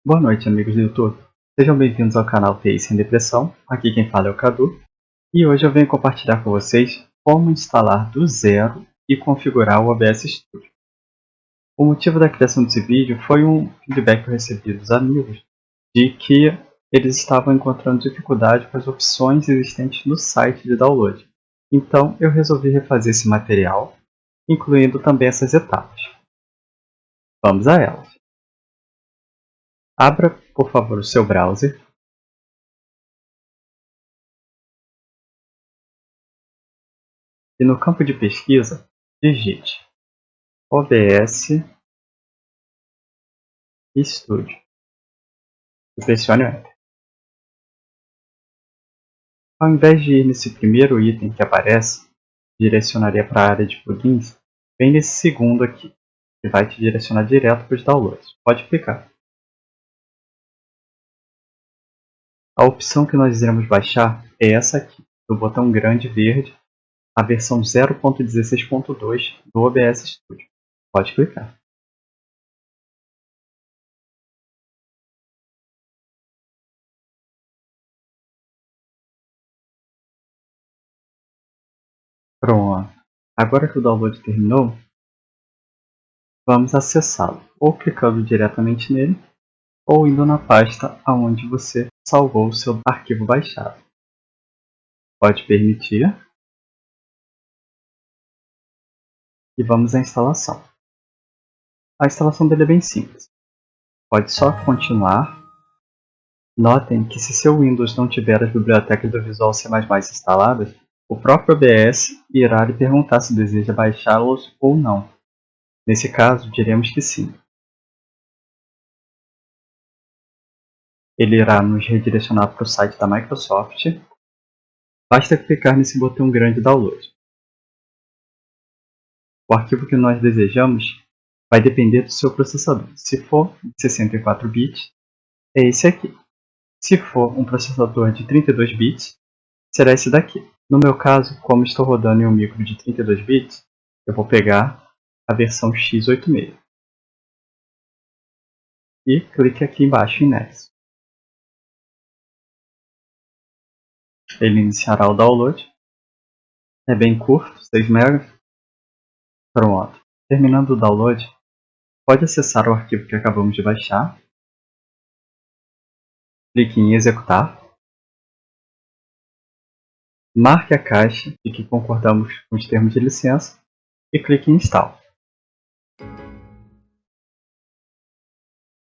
Boa noite, amigos do YouTube. Sejam bem-vindos ao canal TI Sem Depressão. Aqui quem fala é o Cadu. E hoje eu venho compartilhar com vocês como instalar do zero e configurar o OBS Studio. O motivo da criação desse vídeo foi um feedback que eu recebi dos amigos de que eles estavam encontrando dificuldade com as opções existentes no site de download. Então eu resolvi refazer esse material, incluindo também essas etapas. Vamos a elas. Abra, por favor, o seu browser. E no campo de pesquisa, digite OBS Studio. E pressione o Enter. Ao invés de ir nesse primeiro item que aparece, direcionaria para a área de plugins, vem nesse segundo aqui, que vai te direcionar direto para os downloads. Pode clicar. A opção que nós iremos baixar é essa aqui, do botão grande verde, a versão 0.16.2 do OBS Studio. Pode clicar. Pronto. Agora que o download terminou, vamos acessá-lo, ou clicando diretamente nele, ou indo na pasta onde você salvou o seu arquivo baixado. Pode permitir. E vamos à instalação. A instalação dele é bem simples. Pode só continuar. Notem que se seu Windows não tiver as bibliotecas do Visual C++ instaladas, o próprio OBS irá lhe perguntar se deseja baixá-los ou não. Nesse caso, diremos que sim. Ele irá nos redirecionar para o site da Microsoft. Basta clicar nesse botão grande Download. O arquivo que nós desejamos vai depender do seu processador. Se for de 64 bits, é esse aqui. Se for um processador de 32 bits, será esse daqui. No meu caso, como estou rodando em um micro de 32 bits, eu vou pegar a versão x86. E clique aqui embaixo em Next. Ele iniciará o download. É bem curto, 6 MB. Pronto. Terminando o download, pode acessar o arquivo que acabamos de baixar. Clique em executar. Marque a caixa de que concordamos com os termos de licença e clique em install.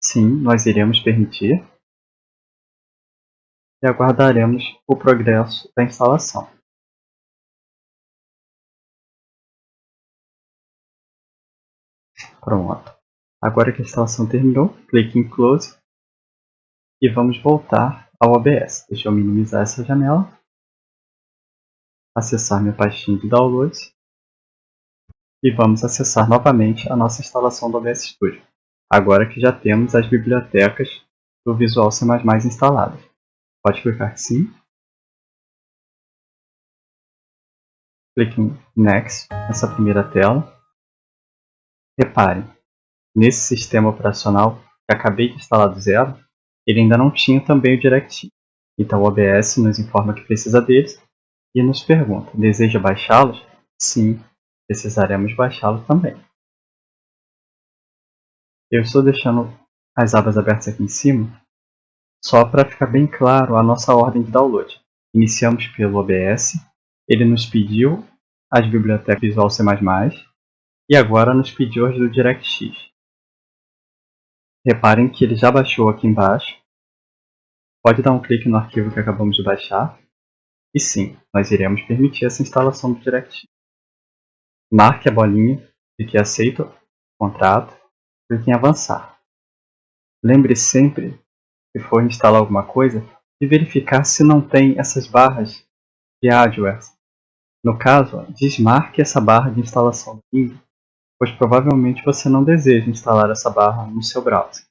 Sim, nós iremos permitir e aguardaremos o progresso da instalação. Pronto. Agora que a instalação terminou, clique em Close e vamos voltar ao OBS. Deixa eu minimizar essa janela, acessar minha pastinha de downloads e vamos acessar novamente a nossa instalação do OBS Studio, agora que já temos as bibliotecas do Visual C++ instaladas. Pode clicar que sim. Clique em Next, nessa primeira tela. Reparem, nesse sistema operacional que acabei de instalar do zero, ele ainda não tinha também o DirectX. Então o OBS nos informa que precisa deles e nos pergunta, deseja baixá-los? Sim, precisaremos baixá-los também. Eu estou deixando as abas abertas aqui em cima, só para ficar bem claro a nossa ordem de download. Iniciamos pelo OBS, ele nos pediu as bibliotecas Visual C++, e agora nos pediu as do DirectX. Reparem que ele já baixou aqui embaixo. Pode dar um clique no arquivo que acabamos de baixar. E sim, nós iremos permitir essa instalação do DirectX. Marque a bolinha de que aceita o contrato, clique em avançar. Lembre sempre, se for instalar alguma coisa, de verificar se não tem essas barras de hardware. No caso, desmarque essa barra de instalação do Windows, pois provavelmente você não deseja instalar essa barra no seu browser.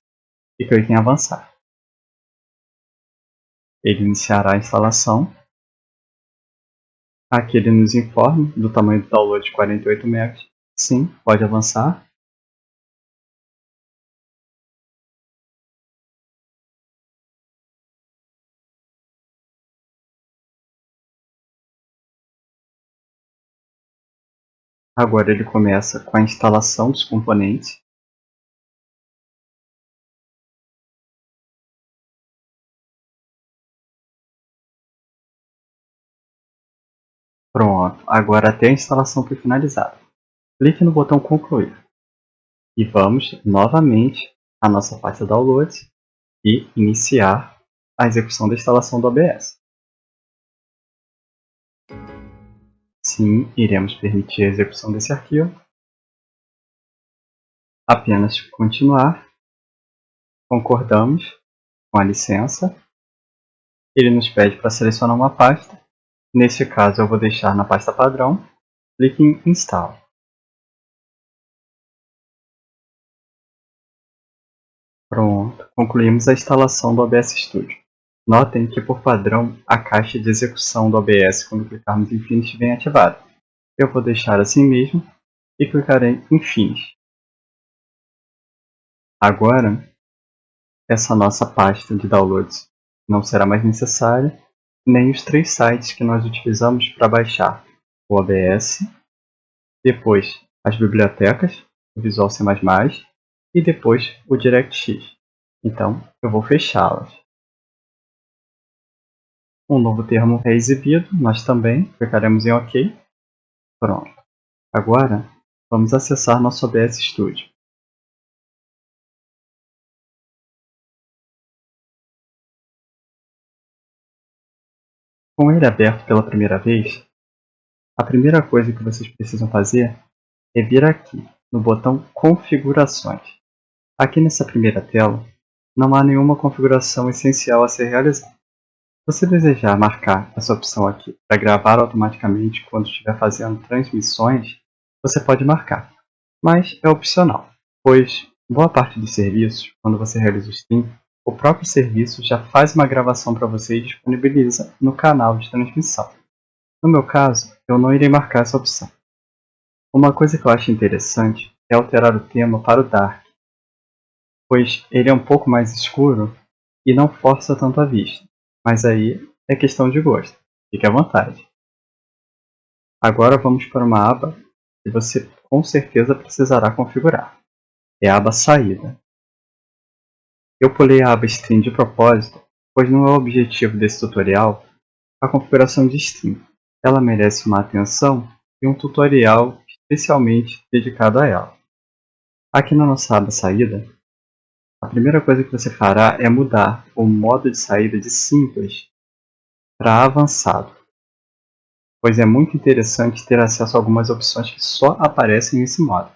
e clique em avançar. Ele iniciará a instalação. Aqui ele nos informa do tamanho do download de 48 MB. Sim, pode avançar. Agora ele começa com a instalação dos componentes. Pronto, agora até a instalação foi finalizada. Clique no botão concluir. E vamos novamente à nossa pasta Downloads e iniciar a execução da instalação do OBS. Sim, iremos permitir a execução desse arquivo. Apenas continuar. Concordamos com a licença. Ele nos pede para selecionar uma pasta. Neste caso eu vou deixar na pasta padrão. Clique em Install. Pronto, concluímos a instalação do OBS Studio. Notem que por padrão a caixa de execução do OBS quando clicarmos em Finish vem ativada. Eu vou deixar assim mesmo e clicarei em Finish. Agora, essa nossa pasta de downloads não será mais necessária, nem os 3 sites que nós utilizamos para baixar o OBS, depois as bibliotecas, o Visual C++, e depois o DirectX. Então, eu vou fechá-las. Um novo termo é exibido, nós também clicaremos em OK. Pronto. Agora, vamos acessar nosso OBS Studio. Com ele aberto pela primeira vez, a primeira coisa que vocês precisam fazer é vir aqui no botão Configurações. Aqui nessa primeira tela, não há nenhuma configuração essencial a ser realizada. Se você desejar marcar essa opção aqui para gravar automaticamente quando estiver fazendo transmissões, você pode marcar, mas é opcional, pois boa parte dos serviços, quando você realiza o stream, o próprio serviço já faz uma gravação para você e disponibiliza no canal de transmissão. No meu caso, eu não irei marcar essa opção. Uma coisa que eu acho interessante é alterar o tema para o Dark, pois ele é um pouco mais escuro e não força tanto a vista, mas aí é questão de gosto, fique à vontade. Agora vamos para uma aba que você com certeza precisará configurar, é a aba Saída. Eu pulei a aba Stream de propósito, pois não é o objetivo desse tutorial a configuração de Stream. Ela merece uma atenção e um tutorial especialmente dedicado a ela. Aqui na nossa aba Saída, a primeira coisa que você fará é mudar o modo de saída de Simples para Avançado, pois é muito interessante ter acesso a algumas opções que só aparecem nesse modo.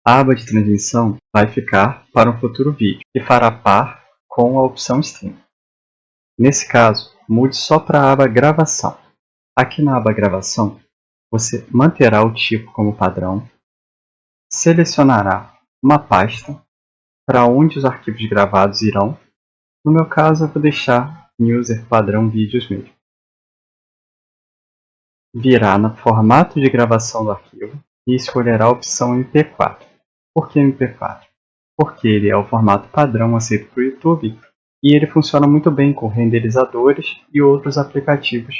A aba de transmissão vai ficar para um futuro vídeo e fará par com a opção Stream. Nesse caso, mude só para a aba Gravação. Aqui na aba Gravação, você manterá o tipo como padrão, selecionará uma pasta para onde os arquivos gravados irão. No meu caso, eu vou deixar User padrão vídeos mesmo. Virá no formato de gravação do arquivo e escolherá a opção MP4. Por que MP4? Porque ele é o formato padrão aceito para o YouTube e ele funciona muito bem com renderizadores e outros aplicativos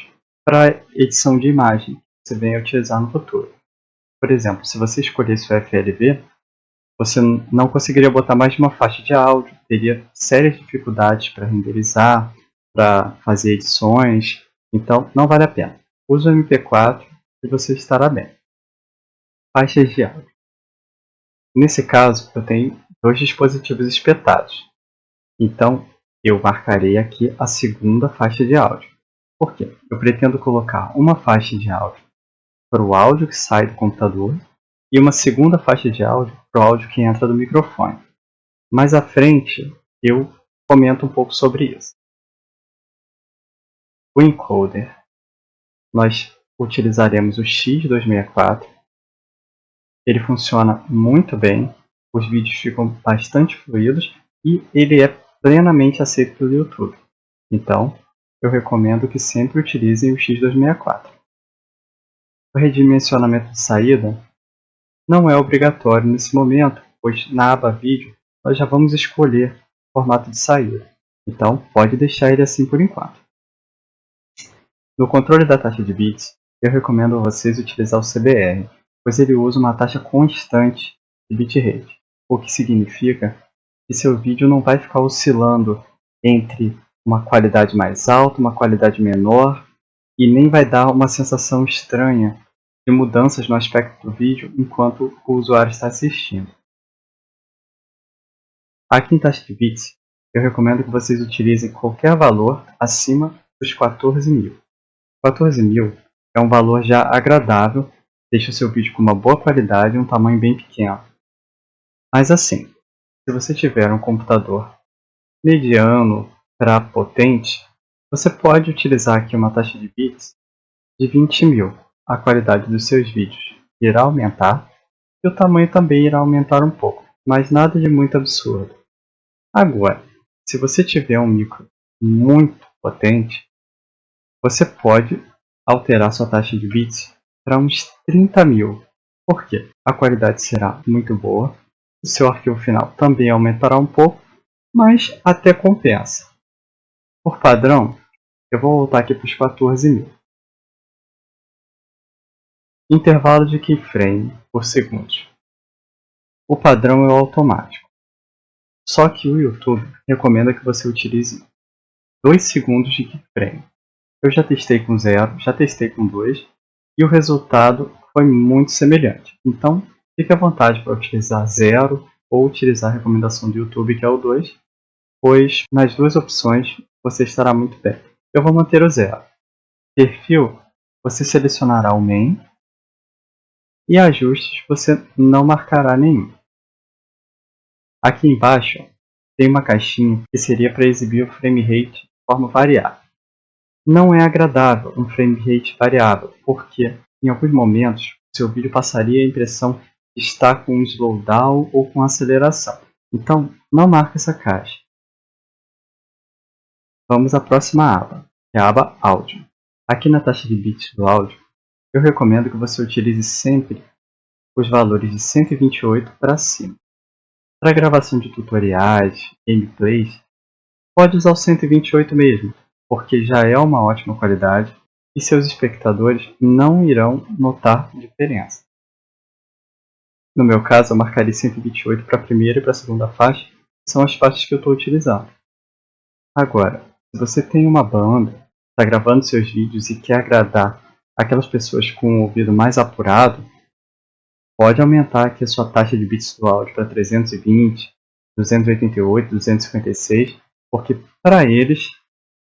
para edição de imagem que você venha utilizar no futuro. Por exemplo, se você escolhesse o FLV, você não conseguiria botar mais de uma faixa de áudio, teria sérias dificuldades para renderizar, para fazer edições, então não vale a pena. Use o MP4 e você estará bem. Faixas de áudio. Nesse caso, eu tenho 2 dispositivos espetados, então eu marcarei aqui a segunda faixa de áudio. Por quê? Eu pretendo colocar uma faixa de áudio para o áudio que sai do computador e uma segunda faixa de áudio para o áudio que entra do microfone. Mais à frente, eu comento um pouco sobre isso. O encoder. Nós utilizaremos o X264. Ele funciona muito bem, os vídeos ficam bastante fluidos e ele é plenamente aceito pelo YouTube. Então, eu recomendo que sempre utilizem o X264. O redimensionamento de saída não é obrigatório nesse momento, pois na aba Vídeo nós já vamos escolher o formato de saída. Então, pode deixar ele assim por enquanto. No controle da taxa de bits, eu recomendo a vocês utilizar o CBR, pois ele usa uma taxa constante de bitrate, o que significa que seu vídeo não vai ficar oscilando entre uma qualidade mais alta, uma qualidade menor, e nem vai dar uma sensação estranha de mudanças no aspecto do vídeo enquanto o usuário está assistindo. Aqui em taxa de bits, eu recomendo que vocês utilizem qualquer valor acima dos 14.000. 14.000 é um valor já agradável, deixa o seu vídeo com uma boa qualidade e um tamanho bem pequeno. Mas assim, se você tiver um computador mediano para potente, você pode utilizar aqui uma taxa de bits de 20.000. A qualidade dos seus vídeos irá aumentar e o tamanho também irá aumentar um pouco, mas nada de muito absurdo. Agora, se você tiver um micro muito potente, você pode alterar sua taxa de bits para uns 30.000. Por quê? A qualidade será muito boa, o seu arquivo final também aumentará um pouco, mas até compensa. Por padrão, eu vou voltar aqui para os 14.000. Intervalo de keyframe por segundo. O padrão é o automático. Só que o YouTube recomenda que você utilize 2 segundos de keyframe. Eu já testei com 0, já testei com 2 e o resultado foi muito semelhante. Então, fique à vontade para utilizar 0 ou utilizar a recomendação do YouTube que é o 2, pois nas duas opções você estará muito bem. Eu vou manter o 0. Perfil, você selecionará o main e ajustes você não marcará nenhum. Aqui embaixo tem uma caixinha que seria para exibir o frame rate de forma variável. Não é agradável um frame rate variável, porque em alguns momentos seu vídeo passaria a impressão de estar com um slowdown ou com aceleração. Então, não marque essa caixa. Vamos à próxima aba, que é a aba Áudio. Aqui na taxa de bits do áudio, eu recomendo que você utilize sempre os valores de 128 para cima. Para gravação de tutoriais, gameplays, pode usar o 128 mesmo, porque já é uma ótima qualidade e seus espectadores não irão notar diferença. No meu caso, eu marcaria 128 para a primeira e para a segunda faixa, que são as faixas que eu estou utilizando. Agora, se você tem uma banda, está gravando seus vídeos e quer agradar aquelas pessoas com um ouvido mais apurado, pode aumentar aqui a sua taxa de bits do áudio para 320, 288, 256, porque para eles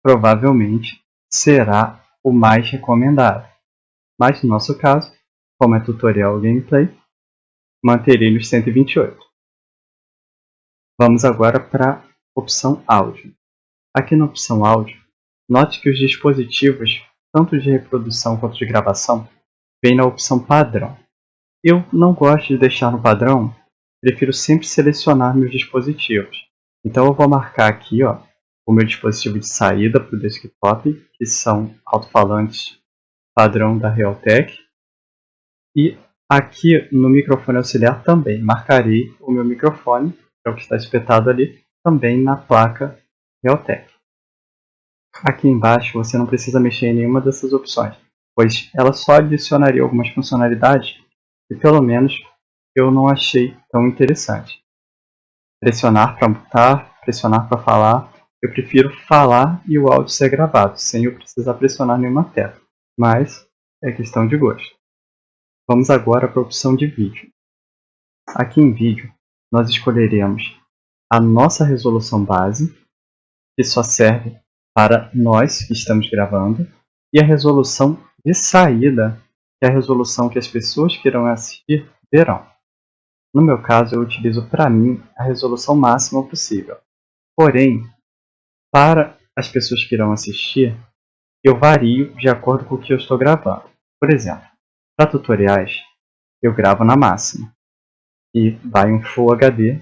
provavelmente será o mais recomendado. Mas no nosso caso, como é tutorial ou gameplay, manterei nos 128. Vamos agora para a opção áudio. Aqui na opção áudio, note que os dispositivos, tanto de reprodução quanto de gravação, vêm na opção padrão. Eu não gosto de deixar no padrão, prefiro sempre selecionar meus dispositivos. Então eu vou marcar aqui o meu dispositivo de saída para o desktop, que são alto-falantes padrão da Realtek. E aqui no microfone auxiliar também marcarei o meu microfone, que é o que está espetado ali, também na placa Realtek. Aqui embaixo você não precisa mexer em nenhuma dessas opções, pois ela só adicionaria algumas funcionalidades que pelo menos eu não achei tão interessante. Pressionar para mutar, pressionar para falar. Eu prefiro falar e o áudio ser gravado, sem eu precisar pressionar nenhuma tecla, mas é questão de gosto. Vamos agora para a opção de vídeo. Aqui em vídeo, nós escolheremos a nossa resolução base, que só serve para nós que estamos gravando, e a resolução de saída, que é a resolução que as pessoas que irão assistir verão. No meu caso, eu utilizo para mim a resolução máxima possível. Porém, para as pessoas que irão assistir, eu vario de acordo com o que eu estou gravando. Por exemplo, para tutoriais, eu gravo na máxima e vai um Full HD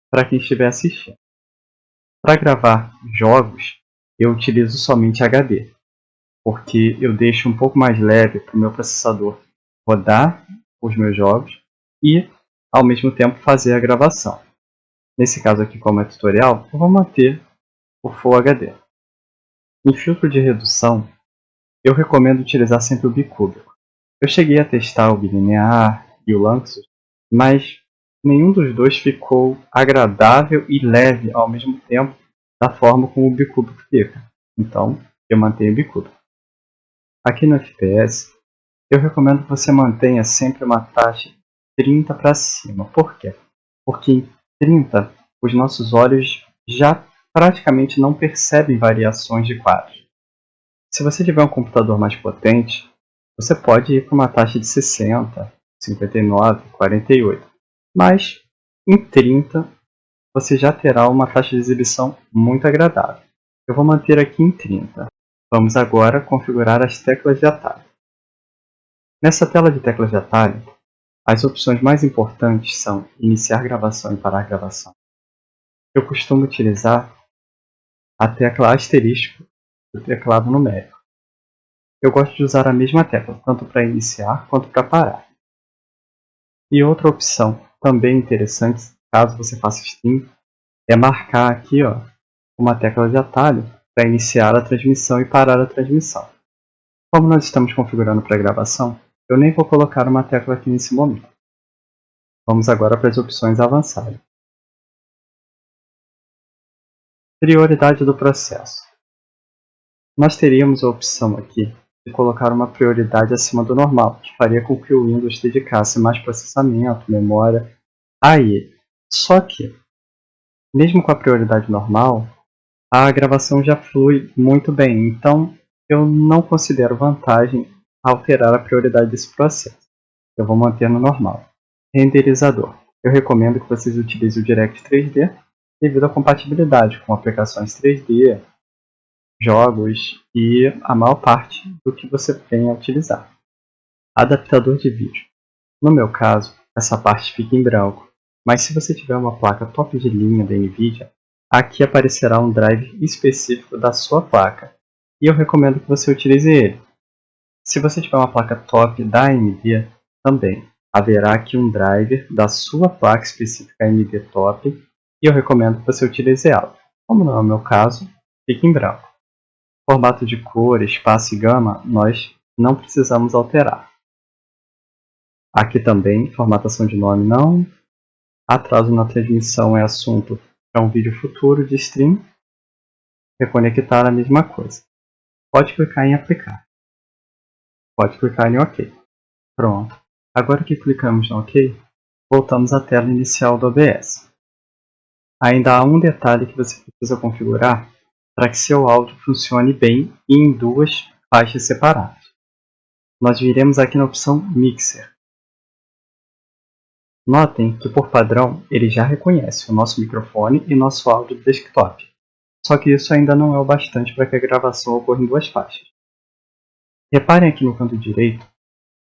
para quem estiver assistindo. Para gravar jogos, eu utilizo somente HD, porque eu deixo um pouco mais leve para o meu processador rodar os meus jogos e, ao mesmo tempo, fazer a gravação. Nesse caso aqui, como é tutorial, eu vou manter o Full HD. Em filtro de redução, eu recomendo utilizar sempre o bicúbico. Eu cheguei a testar o bilinear e o Lanxess, mas nenhum dos dois ficou agradável e leve ao mesmo tempo da forma como o bicúbico fica. Então, eu mantenho o bicúbico. Aqui no FPS, eu recomendo que você mantenha sempre uma taxa de 30 para cima. Por quê? Porque em 30, os nossos olhos já praticamente não percebem variações de quadros. Se você tiver um computador mais potente, você pode ir para uma taxa de 60, 59, 48. Mas em 30, você já terá uma taxa de exibição muito agradável. Eu vou manter aqui em 30. Vamos agora configurar as teclas de atalho. Nessa tela de teclas de atalho, as opções mais importantes são iniciar gravação e parar gravação. Eu costumo utilizar a tecla asterisco do teclado numérico. Eu gosto de usar a mesma tecla, tanto para iniciar quanto para parar. E outra opção também interessante, caso você faça stream, é marcar aqui uma tecla de atalho para iniciar a transmissão e parar a transmissão. Como nós estamos configurando para gravação, eu nem vou colocar uma tecla aqui nesse momento. Vamos agora para as opções avançadas. Prioridade do processo. Nós teríamos a opção aqui de colocar uma prioridade acima do normal, que faria com que o Windows dedicasse mais processamento, memória a ele. Só que, mesmo com a prioridade normal, a gravação já flui muito bem, então eu não considero vantagem alterar a prioridade desse processo. Eu vou manter no normal. Renderizador. Eu recomendo que vocês utilizem o Direct 3D devido à compatibilidade com aplicações 3D, jogos e a maior parte do que você venha a utilizar. Adaptador de vídeo. No meu caso, essa parte fica em branco, mas se você tiver uma placa top de linha da NVIDIA, aqui aparecerá um drive específico da sua placa, e eu recomendo que você utilize ele. Se você tiver uma placa top da AMD, também haverá aqui um driver da sua placa específica AMD top, e eu recomendo que você utilize ela. Como não é o meu caso, fica em branco. Formato de cor, espaço e gama, nós não precisamos alterar. Aqui também, formatação de nome não. Atraso na transmissão é assunto para um vídeo futuro de stream. Reconectar a mesma coisa. Pode clicar em aplicar. Pode clicar em OK. Pronto. Agora que clicamos no OK, voltamos à tela inicial do OBS. Ainda há um detalhe que você precisa configurar para que seu áudio funcione bem e em duas faixas separadas. Nós viremos aqui na opção Mixer. Notem que por padrão ele já reconhece o nosso microfone e nosso áudio do desktop. Só que isso ainda não é o bastante para que a gravação ocorra em duas faixas. Reparem aqui no canto direito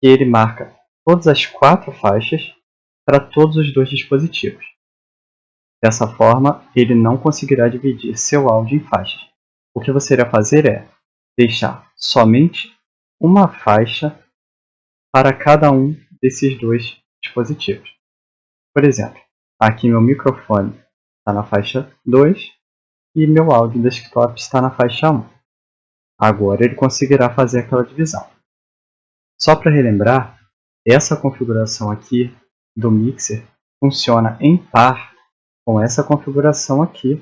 que ele marca todas as 4 faixas para todos os 2 dispositivos. Dessa forma, ele não conseguirá dividir seu áudio em faixas. O que você irá fazer é deixar somente uma faixa para cada um desses 2 dispositivos. Por exemplo, aqui meu microfone está na faixa 2 e meu áudio desktop está na faixa 1. Agora ele conseguirá fazer aquela divisão. Só para relembrar, essa configuração aqui do mixer funciona em par com essa configuração aqui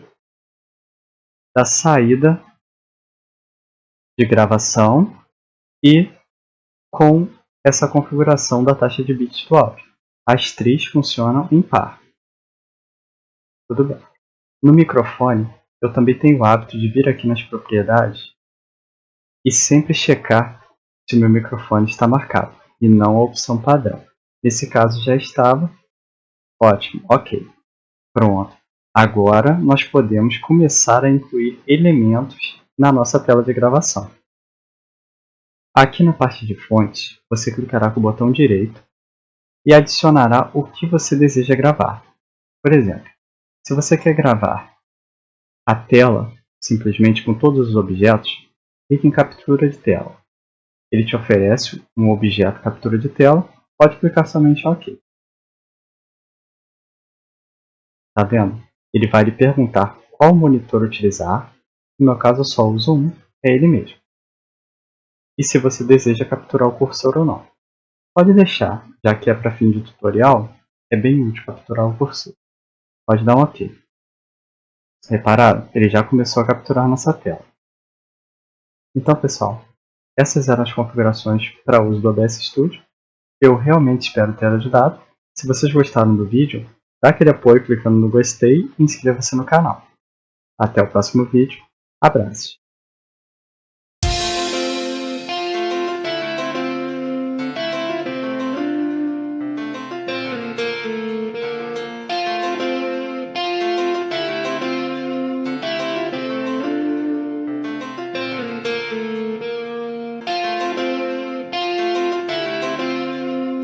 da saída de gravação e com essa configuração da taxa de bits do áudio. As 3 funcionam em par. Tudo bem. No microfone, eu também tenho o hábito de vir aqui nas propriedades e sempre checar se o meu microfone está marcado e não a opção padrão. Nesse caso já estava. Ótimo, ok. Pronto. Agora nós podemos começar a incluir elementos na nossa tela de gravação. Aqui na parte de fontes, você clicará com o botão direito e adicionará o que você deseja gravar. Por exemplo, se você quer gravar a tela, simplesmente com todos os objetos, clique em captura de tela. Ele te oferece um objeto captura de tela, pode clicar somente em OK. Tá vendo? Ele vai lhe perguntar qual monitor utilizar, no meu caso eu só uso um, é ele mesmo. E se você deseja capturar o cursor ou não. Pode deixar, já que é para fim de tutorial, é bem útil capturar o cursor. Pode dar um OK. Repararam? Ele já começou a capturar nossa tela. Então pessoal, essas eram as configurações para uso do OBS Studio. Eu realmente espero ter ajudado. Se vocês gostaram do vídeo, dá aquele apoio clicando no gostei e inscreva-se no canal. Até o próximo vídeo. Abraços!